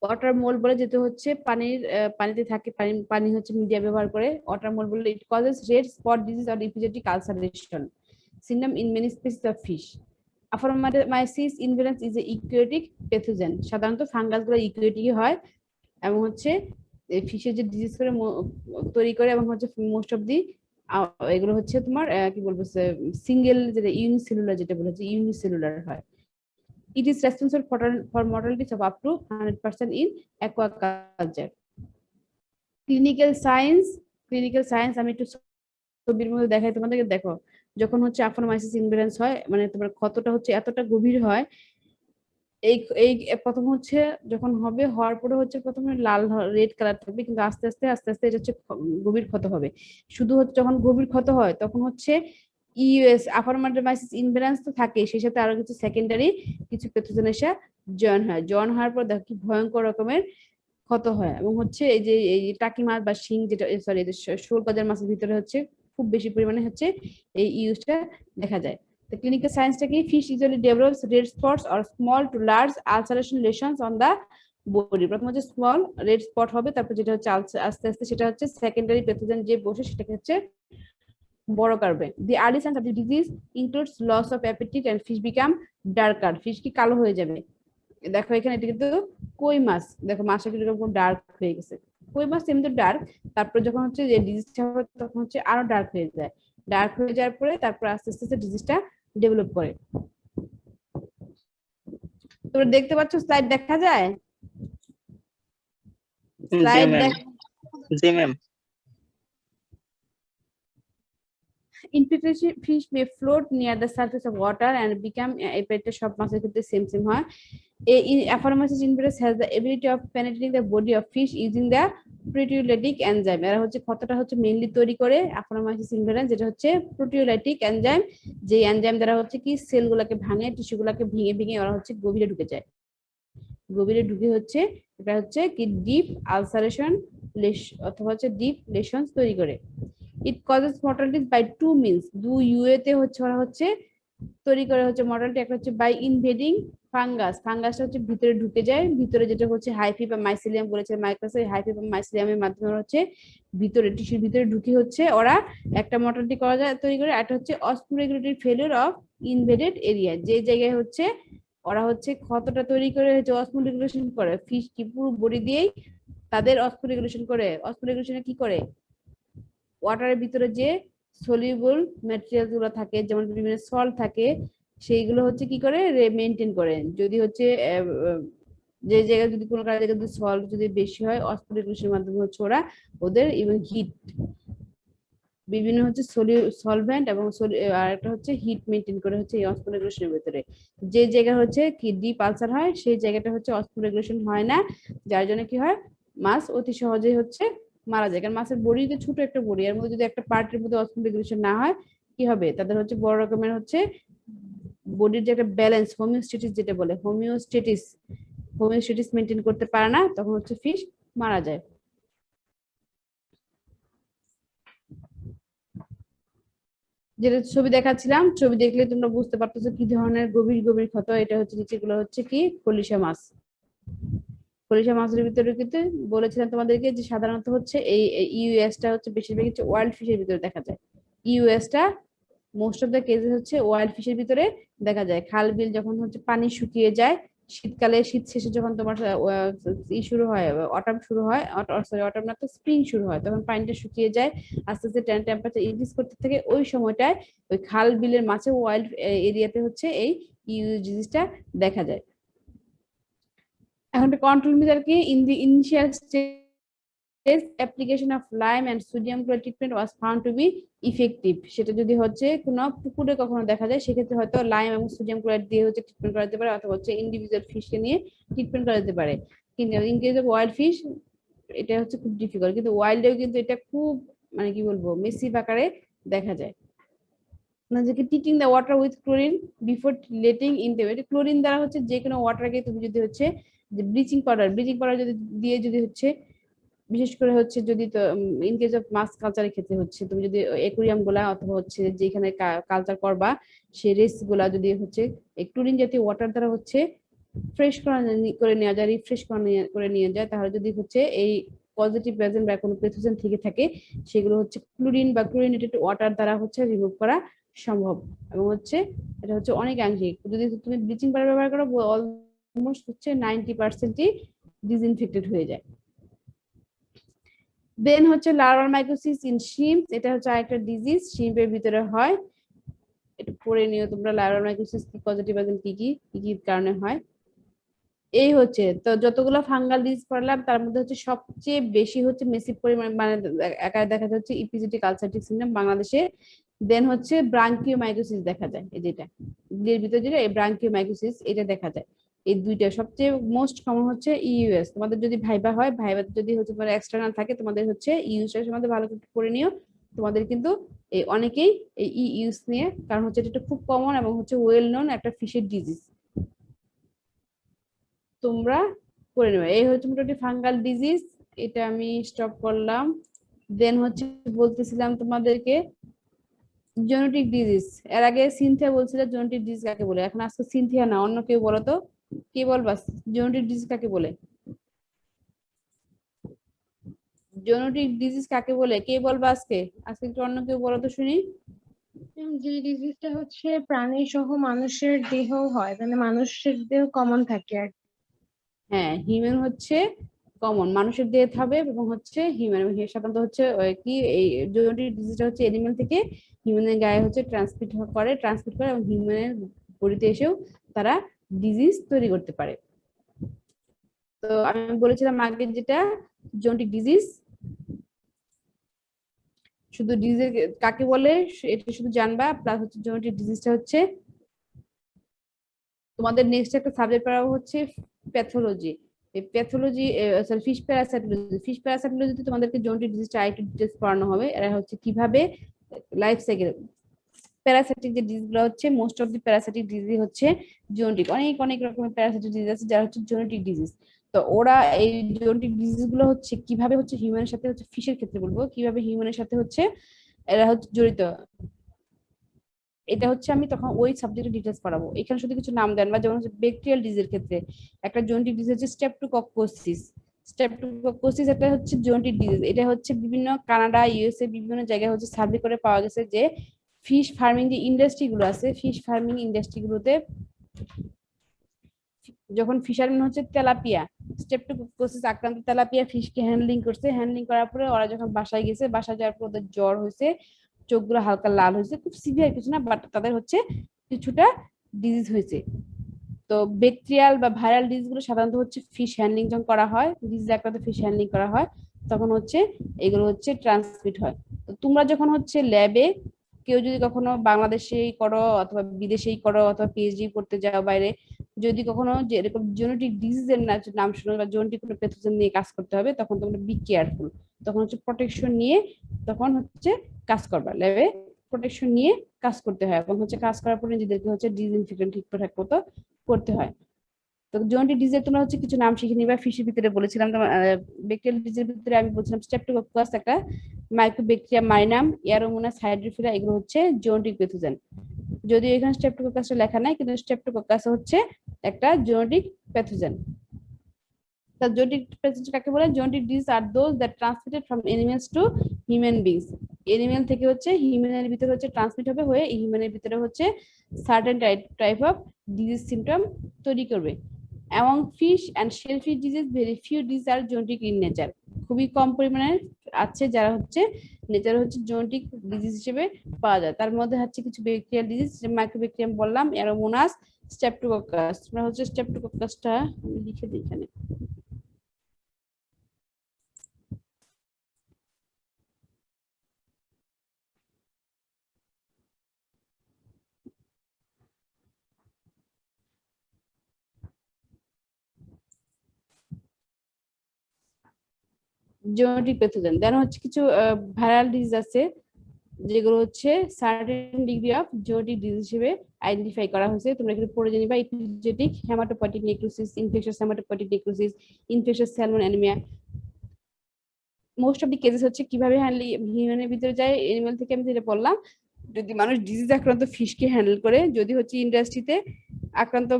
Water mold বলে যেটা হচ্ছে পানিতে থাকে, পানি হচ্ছে মিডিয়া ব্যবহার করে। ওয়াটার মোল্ড বলে it causes red spot disease or epizootic ulceration syndrome in many species of fish. Aphanomyces inherence is a aquatic pathogen. সাধারণত ফাঙ্গাস গুলো ইকুয়েটিক হয় এবং হচ্ছে ফিশের যে ডিজিজ করে তৈরি করে, এবং হচ্ছে মোস্ট অফ দি এগুলো হচ্ছে তোমার কি বলবো সিঙ্গেল, যেটা ইউনিসেলুলার, যেটা বলা হচ্ছে ইউনিসেলুলার হয়। It is responsible for mortalities of up to 100% in aquaculture. Clinical science আমি একটু ছবির মধ্যে দেখাই তোমাদেরকে। দেখো, যখন হচ্ছে আফানোমাইসিস ইনহেরেন্স হয়, মানে তোমার ক্ষতটা হচ্ছে এতটা গভীর হয়, এই এই প্রথম হচ্ছে যখন হবে, হওয়ার পরে হচ্ছে প্রথমে লাল রেড কালার থাকবে, কিন্তু আস্তে আস্তে এটা হচ্ছে গভীর ক্ষত হবে। শুধু হচ্ছে যখন গভীর ক্ষত হয় তখন হচ্ছে ইউএস আফানোমাইসিস ইনহেরেন্স তো থাকে, সেই সাথে আরো কিছু সেকেন্ডারি কিছু প্যাথোজেন এসে জয়েন হয়। জয়েন হওয়ার পর দেখো কি ভয়ঙ্কর রকমের ক্ষত হয়। এবং হচ্ছে এই যে এই টাকি মাছ বা শিং, যেটা সরি শোল গজার মাছের ভিতরে হচ্ছে খুব বেশি পরিমাণে হচ্ছে এই ইউজটা দেখা যায়। The clinical science কি, fish usually develops red spots or small to large ulceration lesions on the body. প্রথম হচ্ছে স্মল রেড স্পট হবে, তারপর যেটা হচ্ছে আস্তে আস্তে সেটা হচ্ছে সেকেন্ডারি প্যাথোজেন যে বসে সেটাকে হচ্ছে বড় করবে। The early signs of the disease includes loss of appetite and fish become darker. Fish কি কালো হয়ে যাবে। দেখো এখানে এটা কিন্তু কই মাছ, দেখো মাছটা কিরকম ডার্ক হয়ে গেছে। কই মাছ এমনি ডার্ক, তারপর যখন হচ্ছে যে ডিজিজটা হয় তখন হচ্ছে আরো ডার্ক হয়ে যায়। ডার্ক হয়ে যাওয়ার পরে তারপর আস্তে আস্তে ডিজিজটা ডেভেলপ করে। তোমরা দেখতে পাচ্ছ স্লাইড দেখা যায়? Slide G ma'am. Infected fish may float near the surface of water and become এটা সব মাছের ক্ষেত্রে সেম হয়। Aphanomasis inversus has the ability of penetrating the body of fish using the proteolytic enzyme. এরা হচ্ছে ক্ষতটা হচ্ছে মেইনলি তৈরি করে Aphanomasis inversus, যেটা হচ্ছে proteolytic enzyme, যে এনজাইম দ্বারা হচ্ছে কি সেলগুলোকে ভাঙে, টিস্যুগুলোকে ভেঙে ওরা হচ্ছে গভীরে ঢুকে যায়। গভীরে ঢুকে হচ্ছে এটা হচ্ছে কি ডিপ আলসারেশন অথবা হচ্ছে ডিপ লেশনস তৈরি করে। It causes mortalities by two means, দুই ওয়েতে হচ্ছে ওরা হচ্ছে তৈরি করে হচ্ছে মর্টালিটি। একটা হচ্ছে বাই ইনভেডিং ফাঙ্গাস, ফাঙ্গাসটা হচ্ছে ভিতরে ঢুকে যায়, ভিতরে যেটা হচ্ছে হাইফি বা মাইসিলিয়াম বলেছে মাইক্রোসে, হাইফি বা মাইসিলিয়ামের মাধ্যমে হচ্ছে ভিতরে টিস্যুর ভিতরে ঢুকে হচ্ছে ওরা একটা মর্টালিটি করা যায় তৈরি করে। একটা হচ্ছে অসমোরেগুলেটরি ফেলিওর অফ ইনভেডেড এরিয়া, যে জায়গায় হচ্ছে ওরা হচ্ছে ক্ষতটা তৈরি করে হচ্ছে অসমোরেগুলেশন করে, ফিশ কি পুরো বডি দিয়েই তাদের অসমোরেগুলেশন করে। অসমোরেগুলেশনে কি করে, ওয়াটারের ভিতরে যে সলিউবল ম্যাটেরিয়াল গুলো থাকে যেমন বিভিন্ন সল্ট থাকে সেইগুলো হচ্ছে কি করে মেনটেন করে। যদি হচ্ছে যে জায়গায় যদি কোনো জায়গায় যদি সল্ট যদি বেশি হয় অসমোরেগুলেশনের মাধ্যমে হচ্ছে ওরা ওদের এবং হিট বিভিন্ন হচ্ছে সলভেন্ট এবং আর একটা হচ্ছে হিট মেনটেন করে হচ্ছে এই অসমোরেগুলেশনের ভিতরে। যে জায়গা হচ্ছে কি ডিপ আলসার হয় সেই জায়গাটা হচ্ছে অসমোরেগুলেশন হয় না, যার জন্য কি হয় মাছ অতি সহজেই হচ্ছে মারা যায়। কারণ মাছের বডিতে ছোট একটা বডি, এর মধ্যে যদি একটা পার্টের মধ্যে অসমোরেগুলেশন না হয় কি হবে, তাদের হচ্ছে বড় রকমের হচ্ছে বডির যে একটা ব্যালেন্স হোমিওস্টেটিস যেটা বলে হোমিওস্টেটিস মেনটেন করতে পারে না, তখন হচ্ছে ফিশ মারা যায়। যেটা ছবি দেখাচ্ছিলাম, ছবি দেখলে তোমরা বুঝতে পারতেছো কি ধরনের গভীর গভীর ক্ষত। এটা হচ্ছে নিচেগুলো হচ্ছে কি খলিশা মাছ। খলিশা মাছের ভিতরে কিন্তু বলেছিলাম তোমাদেরকে যে সাধারণত হচ্ছে এই ইউএসটা হচ্ছে বেশিরভাগ হচ্ছে ওয়াইল্ড ফিশের ভিতরে দেখা যায়। ইউএসটা মোস্ট অফ দ্য কেসেস হচ্ছে ওয়াইল্ড ফিশের ভিতরে দেখা যায়। খাল বিল যখন হচ্ছে পানি শুকিয়ে যায়, শীতকালে শীত শেষে যখন তোমার ই শুরু হয়, অটাম শুরু হয়, সরি অটাম না তো স্প্রিং শুরু হয়, তখন পানিটা শুকিয়ে যায়, আস্তে আস্তে টেম্পারেচার ইনক্রিজ করতে থাকে, ওই সময়টায় ওই খাল বিলের মাছে ওয়াইল্ড এরিয়াতে হচ্ছে এই ইউ ডিজিজটা দেখা যায়। এখন কন্ট্রোল মেজার কি, in the initial stage application of lime and sodium chloride treatment was found to be effective. সেটা যদি হচ্ছে কোনো পুকুরে কখনো দেখা যায় সেক্ষেত্রে হয়তো লাইম এবং সোডিয়াম ক্লোরাইড দিয়ে হচ্ছে ট্রিটমেন্ট করা যেতে পারে, অথবা হচ্ছে ইন্ডিভিজুয়াল ফিশকে নিয়ে ট্রিটমেন্ট করা যেতে পারে। কিন্তু in case of wild fish এটা হচ্ছে খুব ডিফিকাল্ট, কিন্তু ওয়াইল্ডেও কিন্তু এটা খুব মানে কি বলবো মেসিভ আকারে দেখা যায়। যে teaching the water with chlorine before letting in the, এটা ক্লোরিন দ্বারা হচ্ছে যে কোনো ওয়াটারকে তুমি যদি হচ্ছে যে ব্লিচিং পাউডার যদি দিয়ে যদি হচ্ছে বিশেষ করে হচ্ছে যদি তো ইন কেস অফ মাছ কালচারের ক্ষেত্রে হচ্ছে তুমি যদি অ্যাকুরিয়াম গুলা অথবা হচ্ছে যেখানে কালচার করবা সেই রেস গুলা যদি হচ্ছে ক্লোরিন জাতীয় ওয়াটার দ্বারা হচ্ছে ফ্রেশ করে নেওয়া যায়, রিফ্রেশ করে নিয়ে যায়, তাহলে যদি হচ্ছে এই পজিটিভ এজেন্ট বা কোনো প্যাথোজেন থেকে থাকে সেগুলো হচ্ছে ক্লোরিন বা ক্লোরিনেটেড ওয়াটার দ্বারা হচ্ছে রিমুভ করা সম্ভব। এবং হচ্ছে এটা হচ্ছে অনেক আংশিক, যদি তুমি ব্লিচিং পাউডার ব্যবহার করো অলমোস্ট হচ্ছে 90%ই ডিসইনফেক্টেড হয়ে যায়। দেন হচ্ছে লার্ভাল মাইকোসিস ইন শিম্প, এটা হচ্ছে আরেকটা ডিজিজ শিম্পের ভিতরে হয়। এটা পড়ে নিও তোমরা লার্ভাল মাইকোসিস কি পজিটিভ এজেন্ট কি কি কারণে হয়। এই হচ্ছে তো যতগুলো ফাঙ্গাল ডিজিজ পড়লাম তার মধ্যে হচ্ছে সবচেয়ে বেশি হচ্ছে মেসিভ পরিমাণ মানে একা দেখা যাচ্ছে ইপিজিটিক আলসারেটিক সিনড্রোম বাংলাদেশে। দেন হচ্ছে ব্রাঙ্কিওমাইকোসিস দেখা যায়, এই যেটা এর ভিতরে যেটা এই ব্রাঙ্কিওমাইকোসিস এটা দেখা যায়। এই দুইটা সবচেয়ে মোস্ট কমন হচ্ছে ইউএস। তোমাদের যদি ভাইবা হয়, ভাইবা যদি হচ্ছে তোমার এক্সটার্নাল থাকে তোমাদের হচ্ছে ইউএস এর মধ্যে ভালো করে পড়ে নিও। তোমাদের কিন্তু এই অনেকেই এই ইউএস নিয়ে, কারণ হচ্ছে এটা খুব কমন এবং হচ্ছে ওয়েল নোন একটা ফিশের ডিজিজ, তোমরা করে নেবে। এই হচ্ছে মোটামুটি ফাঙ্গাল ডিজিজ, এটা আমি স্টপ করলাম। দেন হচ্ছে বলতেছিলাম তোমাদেরকে জেনেটিক ডিজিজ, এর আগে সিনথিয়া বলছিল জেনেটিক ডিজিজ কাকে বলে, এখন আজকে সিনথিয়া না অন্য কেউ বলো তো, কি বলবা জেনেটিক ডিজিজ কাকে বলে? জেনেটিক ডিজিজ কাকে বলে কে বলবা আজকে? আজকে একটু অন্য কেউ বলো তো শুনি। যে ডিজিজটা হচ্ছে প্রাণী সহ মানুষের দেহ হয়, মানে মানুষের দেহ কমন থাকে আর কি। হ্যাঁ হিউম্যান হচ্ছে কমন, মানুষের দেহে হবে এবং হচ্ছে হিউম্যান সাধারণত হচ্ছে কি এই জেনেটিক ডিজিজটা হচ্ছে এনিম্যাল থেকে হিউম্যানের গায়ে হচ্ছে ট্রান্সমিট করে এবং হিউম্যানের বডিতে এসেও তারা ডিজিজ তৈরি করতে পারে। তো আমি বলেছিলাম আগে যেটা জেনেটিক ডিজিজ, শুধু ডিজিজ কাকে বলে এটা শুধু জানবা, প্লাস হচ্ছে জেনেটিক ডিজিজটা হচ্ছে তোমাদের নেক্সট একটা সাবজেক্ট পড়াবো হচ্ছে প্যাথোলজি। এই প্যাথোলজি সরি ফিশ প্যারাসাইটোলজিতে তোমাদেরকে জেনেটিক ডিজিজটা আরেকটু ডিটেইলস পড়ানো হবে। এরা হচ্ছে কিভাবে লাইফ সাইকেল প্যারাসাইটিক যে ডিজিজ গুলো হচ্ছে, most of the parasitic disease হচ্ছে জোনেটিক। অনেক অনেক রকমের প্যারাসাইটিক ডিজিজ আছে যারা হচ্ছে জোনেটিক ডিজিজ। তো ওরা এই জোনেটিক ডিজিজ গুলো হচ্ছে কিভাবে হচ্ছে হিউম্যানের সাথে হচ্ছে, ফিশের ক্ষেত্রে বলবো কিভাবে হিউম্যানের সাথে হচ্ছে এরা হচ্ছে জড়িত। এটা হচ্ছে আমি তখন ওই সাবজেক্টের ডিটেলস পড়াবো। এখানে শুধু কিছু নাম দেন, বা যেমন হচ্ছে ব্যাকটেরিয়াল ডিজিজের ক্ষেত্রে একটা জোনেটিক ডিজিজ হচ্ছে স্ট্রেপ্টোকক্কোসিস। স্ট্রেপ্টোকক্কোসিস এটা হচ্ছে জোনেটিক ডিজিজ। এটা হচ্ছে বিভিন্ন কানাডা, ইউএসএ বিভিন্ন জায়গায় হচ্ছে সার্ভে করে পাওয়া গেছে যে ফিশ ফার্মিং যে ইন্ডাস্ট্রি গুলো আছে, ফিশ ফার্মিং ইন্ডাস্ট্রি গুলোতে যখন ফিশারম্যান হচ্ছে তেলাপিয়া, স্ট্রেপ্টোকক্কোসিস আক্রান্ত তেলাপিয়া ফিশকে হ্যান্ডলিং করছে, হ্যান্ডলিং করার পরে ওরা যখন বাসায় গেছে, বাসায় যাওয়ার পর ওদের জ্বর হয়েছে, চোখগুলো হালকা লাল হয়েছে, খুব সিভিয়ার কিছু না, বাট তাদের হচ্ছে কিছুটা ডিজিজ হয়েছে। তো ব্যাকটেরিয়াল বা ভাইরাল ডিজিজ গুলো সাধারণত হচ্ছে ফিশ হ্যান্ডলিং যখন করা হয়, ডিজিজ আক্রান্ত ফিশ হ্যান্ডলিং করা হয়, তখন হচ্ছে এগুলো হচ্ছে ট্রান্সমিট হয়। তো তোমরা যখন হচ্ছে ল্যাবে কেউ যদি কখনো বাংলাদেশেই করো অথবা বিদেশেই করো অথবা পিএইচডি করতে যাও বাইরে, যদি কখনো যে এরকম জেনেটিক ডিজিজের নাম শুনো বা জেনেটিক কোনো প্যাথোজেন নিয়ে কাজ করতে হবে, তখন তোমরা বি কেয়ারফুল। তখন হচ্ছে প্রোটেকশন নিয়ে তখন হচ্ছে কাজ করবা, ল্যাবে প্রোটেকশন নিয়ে কাজ করতে হয়, এবং হচ্ছে কাজ করার পরে নিজেদেরকে হচ্ছে ডিসইনফেক্টেন্ট ঠিকঠাক মতো করতে হয়। তো জোনেটিক ডিজিজের তোমরা হচ্ছে কিছু নাম শিখে নিবা। ফিশের ভিতরে বলেছিলাম তোমার, ব্যাকটেরিয়াল ডিজিজের ভিতরে আমি বলছিলাম স্ট্রেপ্টোকক্কাস, একটা মাইক্রোব্যাকটেরিয়াম মাইনাম, এয়ারোমোনাস হাইড্রোফিলা, এগুলো হচ্ছে জোনেটিক প্যাথোজেন। যদিও এখানে স্ট্রেপ্টোকক্কাসটা লেখা নাই, কিন্তু স্ট্রেপ্টোকক্কাস হচ্ছে একটা জোনেটিক প্যাথোজেন। The zoonotic pathogen কাকে বলে? Zoonotic disease are those that transmitted from animals to human beings. Animal থেকে হচ্ছে হিউম্যানের ভিতরে হচ্ছে ট্রান্সমিট হবে, হয়ে হিউম্যানের ভিতরে হচ্ছে certain type of disease symptom তৈরি করবে। Among fish and shellfish disease, very few diseases are zoonotic in nature. খুবই কম পরিমাণে আছে যারা হচ্ছে নেচারে হচ্ছে জোনেটিক ডিজিজ হিসেবে পাওয়া যায়। তার মধ্যে হচ্ছে কিছু ব্যাকটেরিয়াল ডিজিজ, মাইক্রোব্যাকটেরিয়াম বললাম, এরোমোনাস, স্ট্রেপ্টোকক্কাস। তোমরা হচ্ছে স্ট্রেপ্টোকক্কাসটা আমি লিখে দিই এখানে। Genetic pathogen. দেন হচ্ছে কিছু ভাইরাল ডিজিজ আছে যেগুলো হচ্ছে certain degree of genetic disease হিসেবে আইডেন্টিফাই করা হয়েছে। তোমরা এখানে পড়ে জানিবা, epizootic haematopoietic necrosis, infectious haematopoietic necrosis, infectious salmon anaemia. Most of the cases হচ্ছে কিভাবে হিউম্যানের ভিতরে যায়, এনিম্যাল থেকে আমি যেটা বললাম, যদি মানুষ ডিজিজ আক্রান্ত ফিশকে হ্যান্ডেল করে, যদি হচ্ছে ইন্ডাস্ট্রিতে আক্রান্ত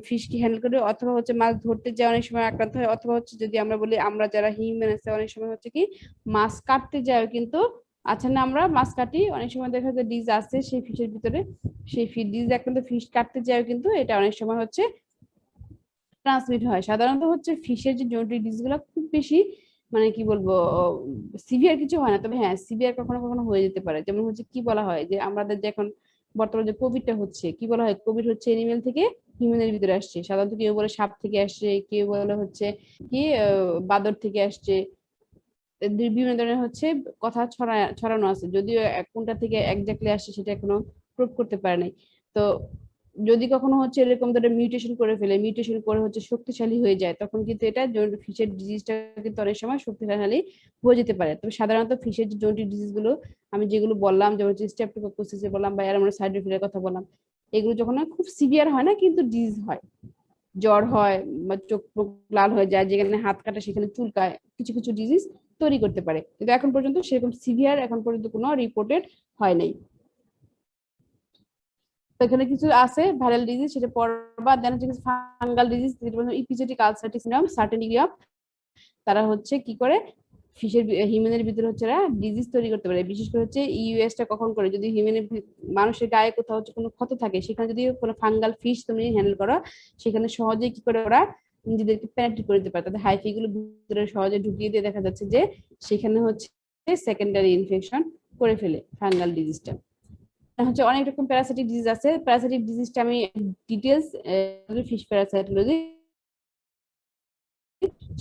ফিশকে হ্যান্ডেল করে, অথবা হচ্ছে মাছ ধরতে যায় অনেক সময় আক্রান্ত হয়, অথবা হচ্ছে যদি আমরা বলি আমরা যারা হিউম্যান আছে অনেক সময় হচ্ছে কি মাছ কাটতে যায়, কিন্তু আচ্ছা না আমরা মাছ কাটি, অনেক সময় দেখা যায় ডিজ আছে সেই ফিশের ভিতরে, সেই ডিজ আক্রান্ত ফিশ কাটতে যায়, কিন্তু এটা অনেক সময় হচ্ছে ট্রান্সমিট হয়। সাধারণত হচ্ছে ফিশের যে জেনেটিক ডিজিজ গুলো খুব বেশি মানে কি বলবো সিভিয়ার কিছু হয় না, তবে হ্যাঁ সিভিয়ার কখনো কখনো হয়ে যেতে পারে। যেমন হচ্ছে কি বলা হয় যে আমাদের যে এখন বর্তমানে যে কোভিডটা হচ্ছে, কি বলা হয়, কোভিড হচ্ছে এনিমেল থেকে হিউম্যানের ভিতরে আসছে। সাধারণত কেউ বলে সাপ থেকে আসছে, কেউ বলে হচ্ছে কি বাদর থেকে আসছে, বিভিন্ন ধরনের হচ্ছে কথা ছড়ানো আছে, যদিও কোনটা থেকে একজাক্টলি আসছে সেটা এখনো প্রুভ করতে পারে নাই। তো যদি কখনো হচ্ছে এরকম ধরনের মিউটেশন করে ফেলে, মিউটেশন করে হচ্ছে শক্তিশালী হয়ে যায়, তখন কিন্তু এটা ফিশের ডিজিজটা কিন্তু অনেক সময় শক্তিশালী হয়ে যেতে পারে। তবে সাধারণত ফিশের যে জেনেটিক ডিজিজ গুলো আমি যেগুলো বললাম, যেমন স্ট্রেপ্টোকক্কোসিস বললাম বা এরোমোনাস হাইড্রোফিলার কথা বললাম, এগুলো যখন খুব সিভিয়ার হয় না, কিন্তু ডিজিজ হয়, জ্বর হয় বা চোখ লাল হয়ে যায়, যেখানে হাত কাটা সেখানে চুলকায়, কিছু কিছু ডিজিজ তৈরি করতে পারে, কিন্তু এখন পর্যন্ত সেরকম সিভিয়ার এখন পর্যন্ত কোনো রিপোর্টেড হয় নাই। তো এখানে কিছু আছে ভাইরাল ডিজিজ, সেটা পড়বা। দেন হচ্ছে fungal disease, epizootic ulcerative syndrome, certain degree of, তারা হচ্ছে কি করে ফিশের হিউম্যানের ভিতরে হচ্ছে ডিজিজ তৈরি করতে পারে। বিশেষ করে হচ্ছে ইউএসটা কখন করে, যদি হিউম্যানের মানুষের গায়ে কোথাও হচ্ছে কোনো ক্ষত থাকে, সেখানে যদি কোনো ফাঙ্গাল ফিশ তুমি হ্যান্ডেল করো, সেখানে সহজেই কি করে ওরা নিজেদেরকে পেনিট্রেট করে দিতে পারে, তাদের হাইফি গুলো ভিতরে সহজে ঢুকিয়ে দিয়ে দেখা যাচ্ছে যে সেখানে হচ্ছে সেকেন্ডারি ইনফেকশন করে ফেলে ফাঙ্গাল ডিজিজটা। হচ্ছে অনেক রকম প্যারাসাইটিক ডিজিজ আছে। প্যারাসাইটিক ডিজিজটা আমি ডিটেলস ফিশ প্যারাসাইটোলজি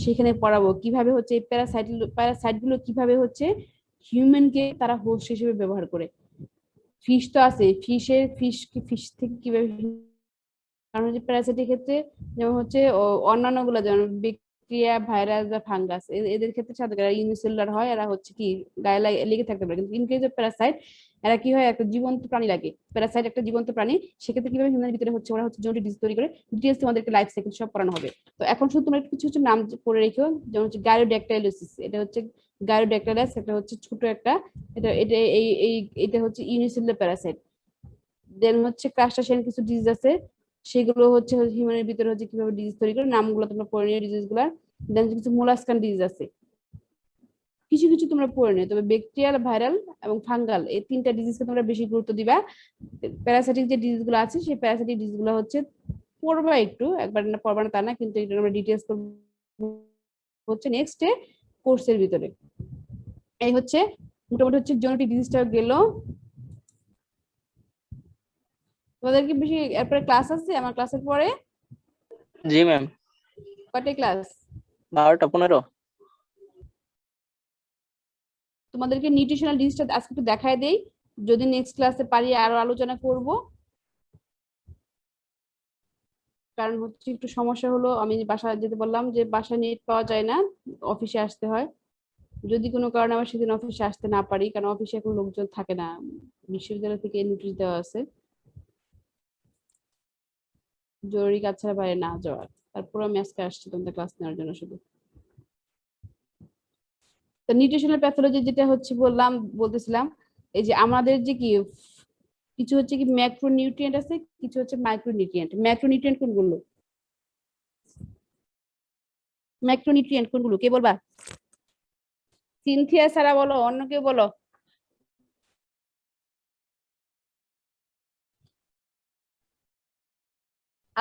সেখানে পড়াবো, কিভাবে হচ্ছে এই প্যারাসাইট গুলো কিভাবে হচ্ছে হিউম্যানকে তারা হোস্ট হিসেবে ব্যবহার করে। ফিশ তো আছে, ফিশ থেকে কিভাবে, কারণ হচ্ছে প্যারাসাইটের ক্ষেত্রে যেমন হচ্ছে অন্যান্য গুলা যেমন ব্যাকটেরিয়া, ভাইরাস বা ফাঙ্গাস, এদের ক্ষেত্রে সাধারণত এরা ইউনিসেলুলার হয়, এরা হচ্ছে কি গায়ে লেগে থাকতে পারে। কিন্তু ইন কেস অফ প্যারাসাইট এরা কি হয়, একটা জীবন্ত প্রাণী লাগে, প্যারাসাইট একটা জীবন্ত প্রাণী, সেক্ষেত্রে কিভাবে হিউম্যানের ভিতরে হচ্ছে ওরা হচ্ছে জটিল ডিজিজ তৈরি করে। ডিটেলস তোমাদেরকে লাইফ সাইকেল সব পড়ানো হবে। তো এখন শুধু তোমরা কিছু কিছু নাম পড়ে রেখো, যেমন হচ্ছে গায়োড্যাকটাইলোসিস, এটা হচ্ছে গায়োড্যাকটাইলাস, এটা হচ্ছে ছোট একটা, এটা হচ্ছে ইউনিসেলুলার প্যারাসাইট। দেন হচ্ছে ক্রাস্টাসিয়ান কিছু ডিজিজ আছে, সেগুলো হচ্ছে হিউম্যানের ভিতরে হচ্ছে কিভাবে ডিজিজ তৈরি করে, নামগুলো তোমরা পড়ে নিও ডিজিজ গুলার। দেন কিছু মোলাস্কান ডিজিজ আছে, কিছু কিছু তোমরা পড়ে নিও। তবে ব্যাকটেরিয়াল, ভাইরাল এবং ফাঙ্গাল এই তিনটা ডিজিজকে তোমরা বেশি গুরুত্ব দিবা। প্যারাসাইটিক যে ডিজিজ গুলো আছে সেই প্যারাসাইটিক ডিজিজ গুলো হচ্ছে পড়বা, একটু একবার না পড়বা না তা না, কিন্তু এটা আমরা ডিটেলস করবো হচ্ছে নেক্সট কোর্সের ভিতরে। এই হচ্ছে মোটামুটি হচ্ছে জেনেটিক ডিজিজটা গেল। তোমাদের কি বেশি এরপরে ক্লাস আছে? আমার ক্লাসের পরে জি ম্যাম, কয়টা ক্লাস? 12টা 15। তোমাদেরকে নিউট্রিশনাল ডিজিজটা আজকে একটু দেখায় দেই, যদি নেক্সট ক্লাসে পারি আরো আলোচনা করব। কারণ হচ্ছে একটু সমস্যা হলো, আমি বাসায় যেতে বললাম যে বাসায় নেট পাওয়া যায় না, অফিসে আসতে হয়। যদি কোনো কারণে আমার সেদিন অফিসে আসতে না পারি, কারণ অফিসে এখন লোকজন থাকে না, বিশ্ববিদ্যালয় থেকে নোটিশ দেওয়া আছে জরুরি কাজ ছাড়া বাইরে না যাওয়ার। তারপর আমি আজকে আসছি তোমাদের ক্লাস নেওয়ার জন্য শুধু। তো নিউট্রিশনাল প্যাথোলজি যেটা হচ্ছে বলতেছিলাম, এই যে আমাদের যে কি কিছু হচ্ছে কি ম্যাক্রোনিউট্রিয়েন্ট আছে, কিছু হচ্ছে মাইক্রোনিউট্রিয়েন্ট। ম্যাক্রোনিউট্রিয়েন্ট কোনগুলো? ম্যাক্রোনিউট্রিয়েন্ট কোনগুলো কে বলবা? সিনথিয়া সারা বলো, অন্য কেউ বলো।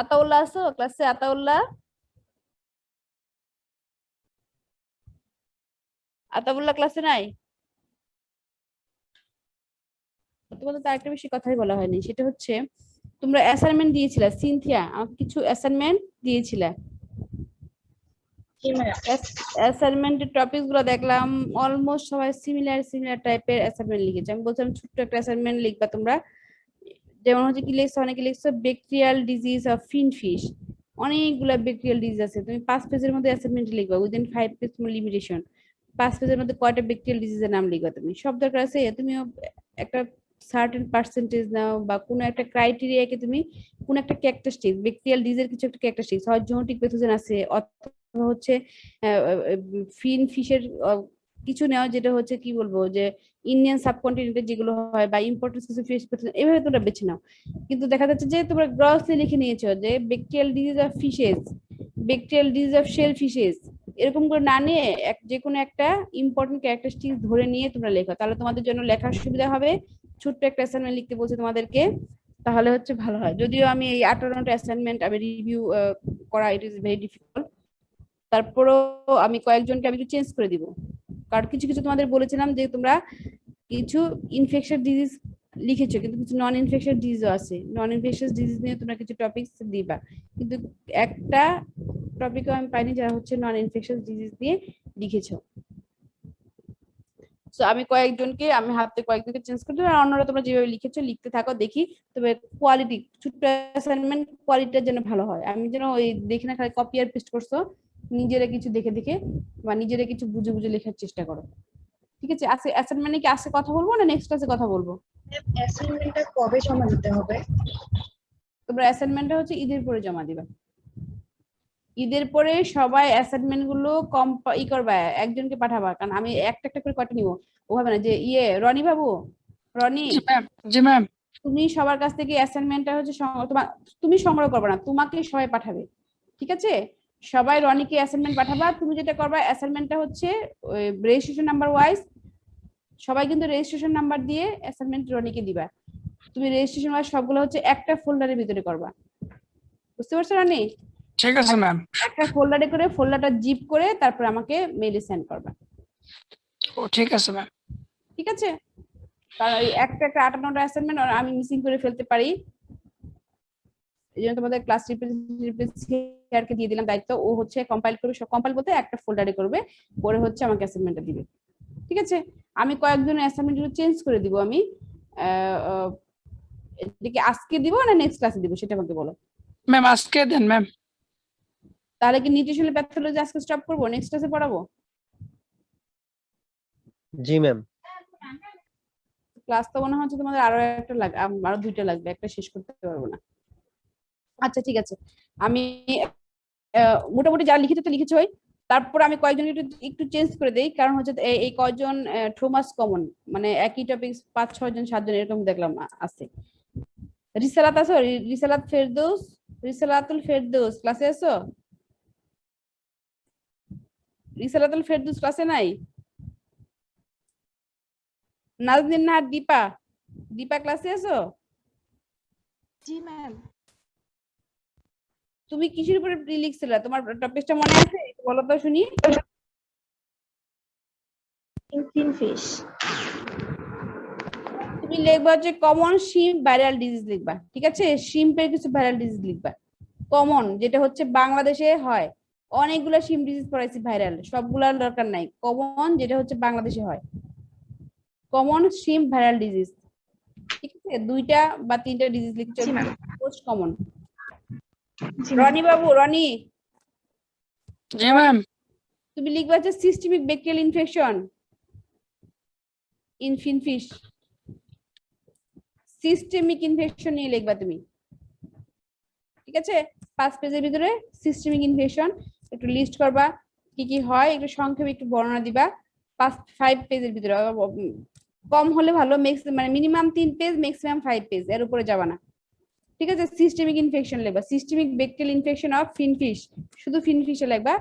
আতাউল্লাহ আছো ক্লাসে? আতাউল্লাহ, আতাউল্লাহ ক্লাসে নাই? তোমাদের তো আরেকটা বেশি কথাই বলা হয়নি, সেটা হচ্ছে তোমরা অ্যাসাইনমেন্ট দিয়েছিলে, সিনথিয়া আমাকে কিছু অ্যাসাইনমেন্ট দিয়েছিলে। অ্যাসাইনমেন্টের টপিক গুলো দেখলাম অলমোস্ট সবাই সিমিলার টাইপের অ্যাসাইনমেন্ট লিখেছে। আমি বলছিলাম ছোট্ট একটা অ্যাসাইনমেন্ট লিখবা তোমরা, যেমন হচ্ছে কি লিখছো, অনেকে লিখছো ব্যাকটেরিয়াল ডিজিজ অফ ফিনফিশ। অনেকগুলা ব্যাকটেরিয়াল ডিজিজ আছে, তুমি 5 পেজের মধ্যে অ্যাসাইনমেন্ট লিখবা, উইদিন 5 পেজ তোমার লিমিটেশন। 5 পেজের মধ্যে কয়টা ব্যাকটেরিয়াল ডিজিজের নাম লিখবা তুমি, সব দরকার আছে। তুমিও একটা সার্টেন পার্সেন্টেজ নাও, বা কোনো একটা ক্রাইটেরিয়াকে তুমি কোন একটা ক্যারেক্টারিস্টিক ব্যাকটেরিয়াল ডিজিজের কিছু একটা ক্যারেক্টারিস্টিক, হয় জেনেটিক প্যাথোজেন আছে অথবা হচ্ছে ফিন ফিশের কিছু নেওয়া, যেটা হচ্ছে কি বলবো যে ইন্ডিয়ান সাবকন্টিনেন্টে যেগুলো হয়, বা ইম্পর্টেন্স কিছু ফিশ প্যাথোজেন, এভাবে তোমরা বেছে নাও। কিন্তু দেখা যাচ্ছে যে তোমরা গ্রসলি লিখে নিয়েছো যে bacterial disease of fishes, bacterial disease of shell fishes, এরকম করে না নিয়ে যে কোনো একটা ইম্পর্টেন্ট ক্যারেক্টারিস্টিক ধরে নিয়ে তোমরা লেখো, তাহলে তোমাদের জন্য লেখার সুবিধা হবে। ছোট্ট একটা অ্যাসাইনমেন্ট লিখতে বলছি তোমাদেরকে, তাহলে হচ্ছে ভালো হয়। যদিও আমি এই 18টা অ্যাসাইনমেন্ট আমি রিভিউ করা, ইট ইজ ভেরি ডিফিকাল্ট। তারপরও আমি কয়েকজনকে আমি একটু চেঞ্জ করে দিব, কারণ কিছু কিছু তোমাদের বলেছিলাম যে তোমরা কিছু ইনফেকশন ডিজিজ লিখেছো, কিন্তু কিছু নন ইনফেকশন ডিজিজও আছে। নন ইনফেকশন ডিজিজ নিয়ে তোমরা কিছু টপিকস দিবা, কিন্তু একটা টপিকও আমি পাইনি যারা হচ্ছে নন ইনফেকশন ডিজিজ দিয়ে লিখেছো। সো আমি কয়েকজনকে চেঞ্জ করে দেবো, আর অন্যরা তোমরা যেভাবে লিখেছো লিখতে থাকো, দেখি। তবে কোয়ালিটি, ছোট্ট অ্যাসাইনমেন্ট কোয়ালিটিটা যেন ভালো হয়, আমি যেন ওই দেখি না খালি কপি আর পেস্ট করছো, নিজেরা কিছু দেখে দেখে বা নিজেরা কিছু বুঝে বুঝে লেখার চেষ্টা করো। ঠিক আছে? আজকে অ্যাসাইনমেন্টে কি আজকে কথা বলবো না নেক্সট ক্লাসে কথা বলবো? অ্যাসাইনমেন্টটা কবে জমা দিতে হবে? তোমরা অ্যাসাইনমেন্টটা হচ্ছে ঈদের পরে জমা দিবা। ঈদের পরে সবাই অ্যাসাইনমেন্ট গুলো করবা, একজনকে পাঠাবা, কারণ আমি একটা একটা করে কটা নিব। ওভাবে না যে রনি বাবু, রনি জি ম্যাম। জি ম্যাম। তুমি সবার কাছ থেকে অ্যাসাইনমেন্টটা হচ্ছে তুমি সংগ্রহ করবে না, তোমাকে সবাই পাঠাবে। ঠিক আছে? সবাই রনিকে অ্যাসাইনমেন্ট পাঠাবা। তুমি যেটা করবা, অ্যাসাইনমেন্টটা হচ্ছে রেজিস্ট্রেশন নাম্বার ওয়াইজ, সবাই কিন্তু রেজিস্ট্রেশন নাম্বার দিয়ে অ্যাসাইনমেন্ট রনিকে দিবা। তুমি রেজিস্ট্রেশন ওয়াইজ সবগুলো হচ্ছে একটা ফোল্ডারের ভিতরে করবা। বুঝতে পারছো রনি? ঠিক আছে ম্যাম। একটা ফোল্ডারে করে ফোল্ডারটা জিপ করে তারপর আমাকে মেইলে সেন্ড করবা। ও ঠিক আছে ম্যাম। ঠিক আছে? কারণ এই একটা 58টা অ্যাসাইনমেন্ট আমি মিসিং করে ফেলতে পারি, এই জন্য তোমাদের ক্লাস রিপ্রেজেন্টেটিভকে দিয়ে দিলাম দায়িত্ব। ও হচ্ছে কম্পাইল করবে, সব কম্পাইল বলতে একটা ফোল্ডারে করবে, পরে হচ্ছে আমাকে অ্যাসাইনমেন্টটা দিবে। ঠিক আছে? আমি কয়েকজনের অ্যাসাইনমেন্টগুলো চেঞ্জ করে দিব। আমি এদিকে আজকে দিব না নেক্সট ক্লাসে দিব, সেটা আমাকে বলো। ম্যাম আজকে দেন ম্যাম। তাহলে কি নিউট্রিশনাল প্যাথোলজি আজকে স্টপ করবো, নেক্সট ক্লাসে পড়াবো? জি ম্যাম। ক্লাস তো মনে হচ্ছে তোমাদের আরো একটা লাগবে, আরো 2টা লাগবে, একটা শেষ করতে পারবো না। আচ্ছা ঠিক আছে, আমি মোটামুটি যা লিখিত তো লিখেছই। তারপর আমি কয়েকজন একটু একটু চেঞ্জ করে দেই, কারণ হচ্ছে এই কয়জন থমাস কমন, মানে একই টপিক 5-6 জন 7 জন এরকম দেখলাম আছে। রিসালাত আছো? রিসালাত ফেরদৌস, রিসালাতুল ফেরদৌস ক্লাসে আছো? রিসালাতুল ফেরদৌস ক্লাসে নাই? নাজনীন নাহার দীপা, দীপা ক্লাসে আছো? জি ম্যাম। তুমি কিসের উপরে লিখছিলে, তোমার টপিকটা মনে আছে একটু বলো তো শুনি। ফিনফিশ। তুমি লিখবা হচ্ছে কমন শিম্প ভাইরাল ডিজিজ লিখবা, ঠিক আছে? শিম্পের কিছু ভাইরাল ডিজিজ লিখবা কমন, যেটা হচ্ছে বাংলাদেশে হয়। অনেকগুলো শিম্প ডিজিজ পড়াইছি ভাইরাল, সবগুলোর দরকার নাই, কমন যেটা হচ্ছে বাংলাদেশে হয়, কমন শিম্প ভাইরাল ডিজিজ, ঠিক আছে? 2টা বা 3টা ডিজিজ লিখতে হবে, মোস্ট কমন। রনি বাবু, রনি জি ম্যাম। তুমি লিখবা হচ্ছে systemic bacterial infection in finfish, systemic infection নিয়ে লিখবা তুমি, ঠিক আছে? 5 পেজের ভিতরে সিস্টেমিক ইনফেকশন একটু লিস্ট করবা, কি কি হয় একটু সংক্ষেপে একটু বর্ণনা দিবা। 5 পেজের ভিতরে, কম হলে ভালো, মানে মিনিমাম 3 পেজ, ম্যাক্সিমাম 5 পেজ, এর উপরে যাবা না, ঠিক আছে? সিস্টেমিক ইনফেকশন লিখবা, systemic bacterial infection of finfish, শুধু ফিনফিশে লিখবা,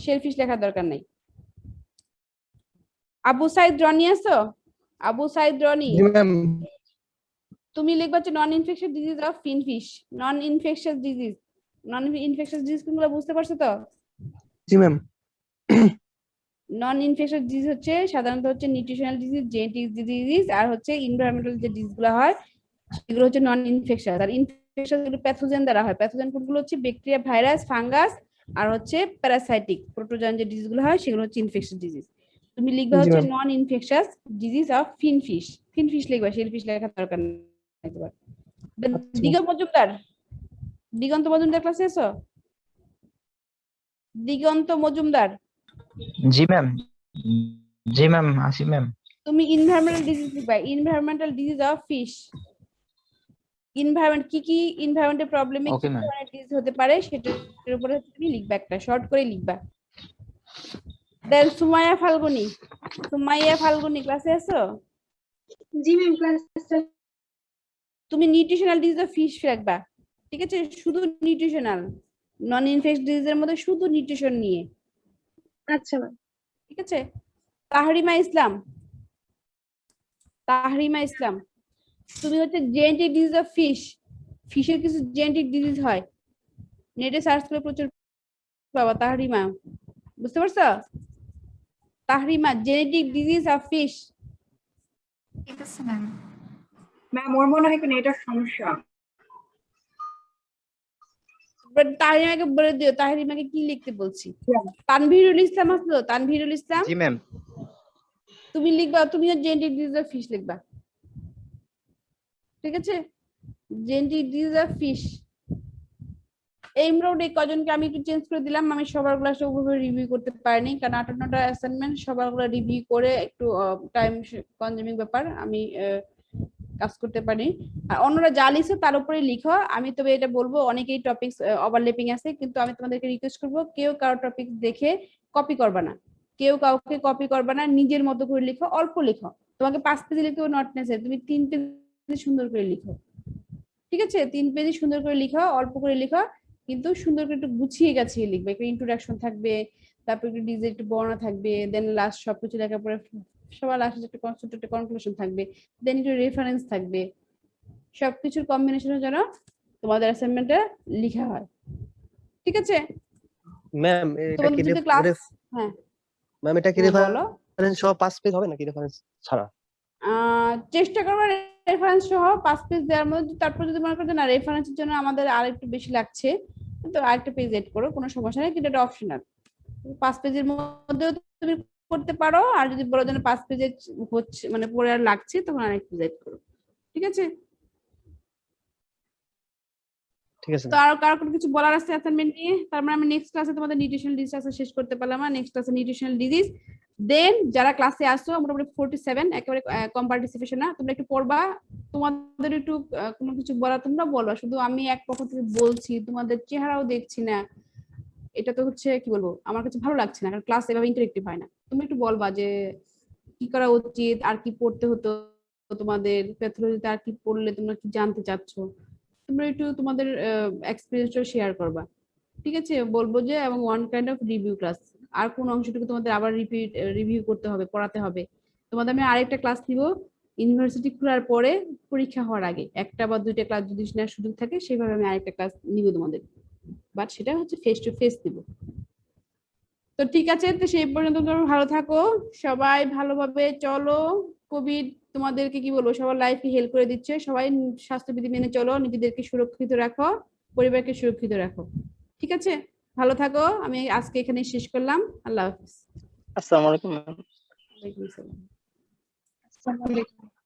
শেলফিশ লেখার দরকার নাই। আবু সাইদ রনি আছো? আবু সাইদ রনি, জি ম্যাম। তুমি লিখবা হচ্ছে non infection disease of finfish, non infectious disease, non infectious disease কোনগুলো বুঝতে পারছো তো? জি ম্যাম। নন ইনফেকশাস ডিজিজ হচ্ছে সাধারণত হচ্ছে নিউট্রিশনাল ডিজিজ, জেনেটিক ডিজিজ, আর হচ্ছে এনভায়রনমেন্টাল যে ডিজিজগুলো হয় সেগুলো হচ্ছে নন ইনফেকশাস। আর ইনফেকশাস গুলো প্যাথোজেন দ্বারা হয়, প্যাথোজেন কোনগুলো হচ্ছে ব্যাকটেরিয়া, ভাইরাস, ফাঙ্গাস, আর হচ্ছে প্যারাসাইটিক প্রোটোজোয়ান যে ডিজিজগুলো হয় সেগুলো হচ্ছে ইনফেকশাস ডিজিজ। তুমি লিখবা জি হচ্ছে ma'am. Non infectious disease of finfish, finfish লিখবা, শেলফিশ লেখার দরকার নেই। দিগন্ত মজুমদার, দিগন্ত মজুমদার ক্লাসে আছো? দিগন্ত মজুমদার, জি ম্যাম। জি ম্যাম, আসি ম্যাম। তুমি এনভায়রনমেন্টাল ডিজিজ লিখবা, environmental disease of fish, environment কি কি এনভায়রনমেন্টের প্রবলেমে কি ওকে ম্যাম। ধরনের ডিজিজ হতে পারে সেটার উপরে তুমি লিখবা, একটা শর্ট করে লিখবা। দেন সুমাইয়া ফাল্গুনি, সুমাইয়া ফাল্গুনি ক্লাসে আছো? জি ম্যাম, ক্লাস তুমি নিউট্রিশনাল ডিজিজ অফ ফিশ রাখবা, ঠিক আছে? শুধু নিউট্রিশনাল, নন ইনফেকশন ডিজিজের মধ্যে শুধু নিউট্রিশন নিয়ে, আচ্ছা ম্যাম। ঠিক আছে? তাহরিমা ইসলাম, তাহরিমা ইসলাম, তুমি হচ্ছে জেনেটিক ডিজিজ অফ ফিশ, ফিশের কিছু জেনেটিক ডিজিজ হয়, নেটে সার্চ করে প্রচুর পাবা। তাহরিমা, বুঝতে পারছো? তাহরিমা, জেনেটিক ডিজিজ অফ ফিশ। ঠিক আছে ম্যাম। ম্যাম ওর মনে হয় নেটের সমস্যা। তাহরিমাকে বলে দিও, তাহরিমাকে কি লিখতে বলছি। তানভীরুল ইসলাম আসলো, তানভীরুল ইসলাম, জি ম্যাম। তুমি লিখবা, তুমিও জেনেটিক ডিজিজ অফ ফিশ লিখবা, ঠিক আছে? Genetic disease of fish. এই মোড এই কজনকে আমি একটু চেঞ্জ করে দিলাম, আমি সবার ক্লাসে ওভাবে রিভিউ করতে পারিনি, কারণ 58টা অ্যাসাইনমেন্ট সবার গুলো রিভিউ করে একটু টাইম কনজিউমিং ব্যাপার, আমি কাজ করতে পারি। আর অন্যরা যা লিখছে তার উপরে লিখো। আমি তবে এটা বলবো, অনেকেই টপিক ওভারল্যাপিং আছে, কিন্তু আমি তোমাদেরকে রিকোয়েস্ট করবো কেউ কারো টপিক দেখে কপি করবা না, কেউ কাউকে কপি করবা না, নিজের মতো করে লিখো, অল্প লিখো। তোমাকে 5 পেজে লিখতে নট নেসেসারি, তুমি 3 পেজে সুন্দর করে লিখো, ঠিক আছে? 3 পেজে সুন্দর করে লিখো, অল্প করে লিখো, কিন্তু সুন্দর করে একটু গুছিয়ে গেছিয়ে লিখবে, একটা ইন্ট্রোডাকশন থাকবে, তারপর একটু ডিজে একটু বর্ণনা থাকবে, দেন লাস্ট সবকিছু লেখার পরে সবার লাস্টে একটা কনসেপ্ট, একটা কনক্লুশন থাকবে, দেন একটু রেফারেন্স থাকবে, সবকিছুর কম্বিনেশনের জন্য তোমাদের অ্যাসাইনমেন্টে লেখা হয়, ঠিক আছে? ম্যাম এটা কি তোমাদের যদি ক্লাস, হ্যাঁ ম্যাম এটা কি বলো, রেফারেন্স সহ 5 পেজ হবে নাকি রেফারেন্স ছাড়া? চেষ্টা করবো রেফারেন্স সহ 5 পেজ দেওয়ার মধ্যে। তারপর যদি মনে করো না রেফারেন্সের জন্য আমাদের আর একটু বেশি লাগছে, তো আরেকটা পেজ এড করো, কোনো সমস্যা নেই, কিন্তু এটা অপশনাল। 5 পেজের মধ্যেও তুমি করতে পারো, আর যদি বলো যেন 5 পেজে হচ্ছে মানে পরে আর লাগছে, তখন আরেকটু এড করো, ঠিক আছে? ঠিক আছে তো আর কারো কোনো কিছু বলার আছে অ্যাসাইনমেন্ট নিয়ে? তার মানে আমি নেক্সট ক্লাসে তোমাদের নিউট্রিশনাল ডিজিজ আছে শেষ করতে পারলাম না। নেক্সট ক্লাসে নিউট্রিশনাল ডিজিজ। দেন যারা ক্লাসে আসো মোটামুটি 47 একেবারে কম পার্টিসিপেশন না, তোমরা একটু পড়বা। তোমাদের একটু কোনো কিছু বলা তোমরা বলবা, শুধু আমি এক পক্ষ থেকে বলছি, তোমাদের চেহারাও দেখছি না, এটা তো হচ্ছে কি বলবো, আমার কাছে ভালো লাগছে না, কারণ ক্লাস এভাবে ইন্টারেক্টিভ হয় না। তুমি একটু বলবা যে কি করা উচিত, আর কি পড়তে হতো তোমাদের, প্যাথোলজিতে আর কি পড়লে তোমরা কি জানতে চাচ্ছ, তোমরা একটু তোমাদের এক্সপেরিয়েন্সটা শেয়ার করবা, ঠিক আছে? বলবো যে এবং one kind of review class, আর কোন অংশটুকু তোমাদের আবার রিভিউ করতে হবে, পড়াতে হবে। তোমাদের আমি আরেকটা ক্লাস নিব ইউনিভার্সিটি খোলার পরে, পরীক্ষা হওয়ার আগে, একটা বা দুইটা ক্লাস যদি নেওয়ার সুযোগ থাকে সেভাবে আমি আরেকটা ক্লাস নিব তোমাদের, বাট সেটা হচ্ছে ফেস টু ফেস দিব। তো ঠিক আছে, তো সেই পর্যন্ত তোমরা ভালো থাকো, সবাই ভালোভাবে চলো। কোভিড তোমাদেরকে কি বলবো, সবার লাইফে হেল্প করে দিচ্ছে, সবাই স্বাস্থ্যবিধি মেনে চলো, নিজেদেরকে সুরক্ষিত রাখো, পরিবারকে সুরক্ষিত রাখো, ঠিক আছে? ভালো থাকো, আমি আজকে এখানে শেষ করলাম। আল্লাহ হাফিজ। আসসালামু আলাইকুম ম্যাম। ওয়ালাইকুম আসসালাম। আসসালামু আলাইকুম।